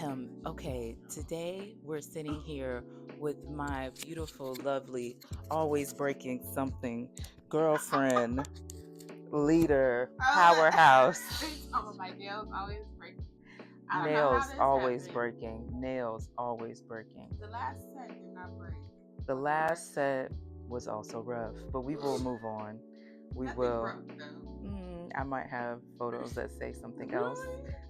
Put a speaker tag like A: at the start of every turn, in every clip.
A: Okay, today we're sitting here with my beautiful, lovely, always breaking something girlfriend, leader, powerhouse.
B: Oh, my nails always break. I don't know
A: Nails
B: how this
A: always
B: happened.
A: breaking. Nails always breaking.
B: The last set did not break.
A: The last set was also rough, but we will move on. We
B: Nothing
A: will.
B: broke though.
A: I might have photos that say something else.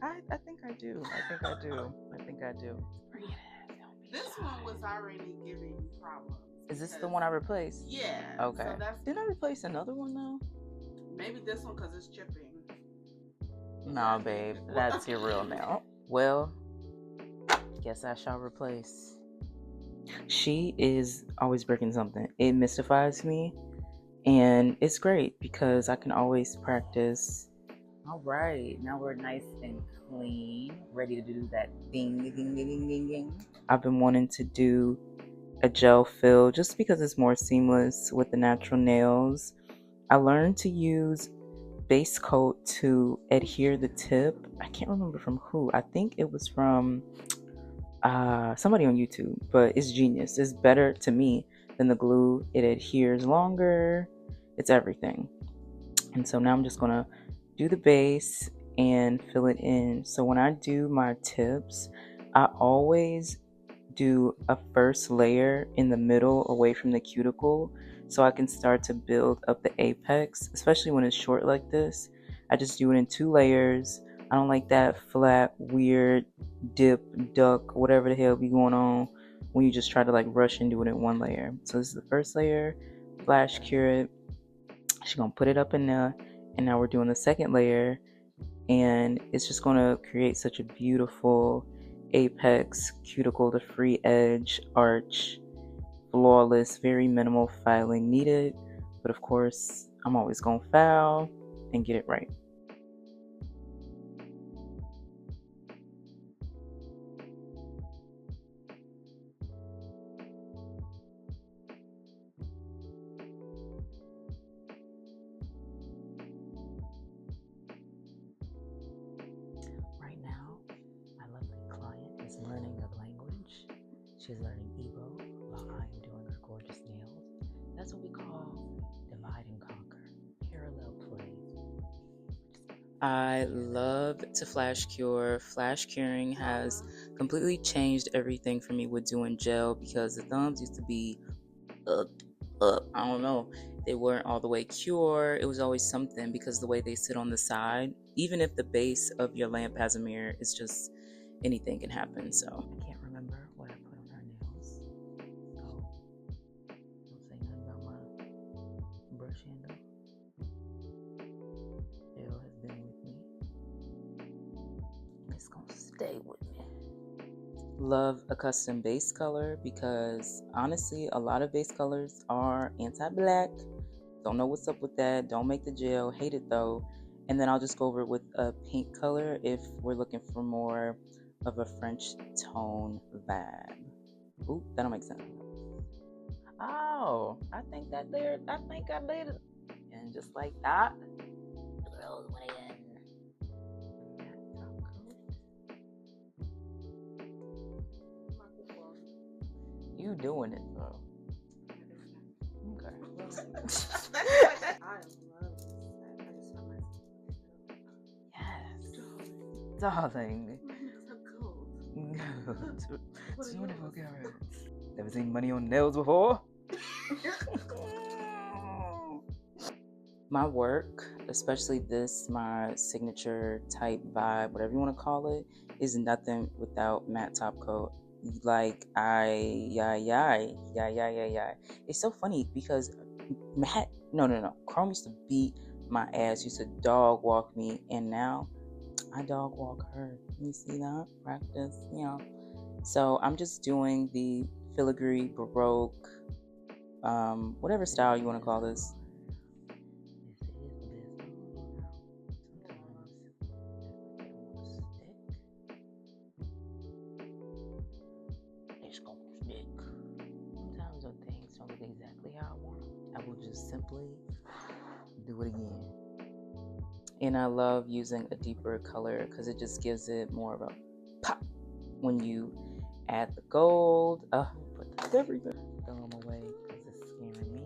A: I think I do. I think I do. I think I do.
B: This one was already giving problems.
A: Is this the one I replaced?
B: Yeah.
A: Okay.
B: So that's
A: Didn't I replace another one though?
B: maybe this one because it's chipping.
A: Nah, babe. That's your real nail. Well, guess I shall replace. She is always breaking something. It mystifies me. And it's great because I can always practice. All right, now we're nice and clean, ready to do that ding, ding, ding, ding, ding, ding. I've been wanting to do a gel fill just because it's more seamless with the natural nails. I learned to use base coat to adhere the tip. I can't remember from who. I think it was from somebody on YouTube, but it's genius. It's better to me than the glue. It adheres longer. It's everything. And so now I'm just gonna do the base and fill it in. So when I do my tips, I always do a first layer in the middle away from the cuticle so I can start to build up the apex, especially when it's short like this. I just do it in 2 layers. I don't like that flat, weird dip, duck, whatever the hell be going on when you just try to like rush and do it in 1 layer. So this is the first layer, flash cure it. She's gonna put it up in there, and now we're doing the second layer, and it's just gonna create such a beautiful apex cuticle, the free edge arch, flawless, very minimal filing needed, but of course I'm always gonna file and get it right. Right now, my lovely client is learning a language. She's learning Igbo while I am doing her gorgeous nails. That's what we call divide and conquer, parallel play. I love to flash cure. Flash curing has completely changed everything for me with doing gel because the thumbs used to be up, up. I don't know. They weren't all the way cure. It was always something because the way they sit on the side, even if the base of your lamp has a mirror, it's just anything can happen. So I can't remember what I put on her nails. So don't say nothing about my brush handle. Gel has been with me. It's gonna stay with me. Love a custom base color because honestly, a lot of base colors are anti-black. Don't know what's up with that. Don't make the gel. Hate it though. And then I'll just go over it with a pink color if we're looking for more of a French tone vibe. Oop, that don't make sense. Oh, I think I did it. And just like that, girls went in. You doing it though. Okay. Yes. Darling. Good. 24 carats. Never seen money on nails before? My work, especially this, my signature type vibe, whatever you want to call it, is nothing without matte top coat. Like yeah. It's so funny because Matt, no. Chrome used to beat my ass, used to dog walk me, and now I dog walk her. You see that? Practice, So I'm just doing the filigree, baroque, whatever style you want to call this. It's gonna stick. Sometimes when things don't look exactly how I want them, I will just simply do it again. And I love using a deeper color because it just gives it more of a pop. when you add the gold. Put this everything. Throw them away because it's scaring me.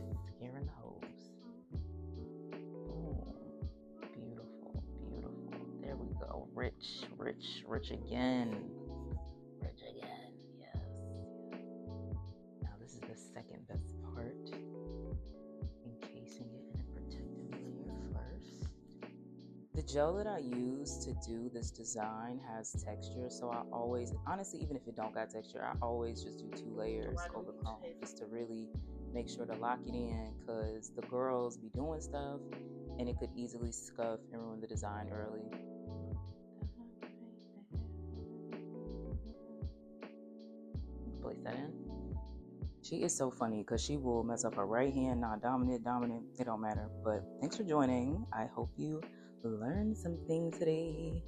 A: It's scaring the hoes. Boom. Beautiful, beautiful. There we go. Rich, rich, rich again. Rich again. Yes. Now this is the second best part. Encasing it in a protective layer first. The gel that I use to do this design has texture, so I always, honestly, even if it don't got texture, I always just do 2 layers over chrome just to really make sure to lock it in, because the girls be doing stuff and it could easily scuff and ruin the design early. Place that in. She is so funny because she will mess up her right hand, not dominant, it don't matter. But thanks for joining. I hope you learned something today.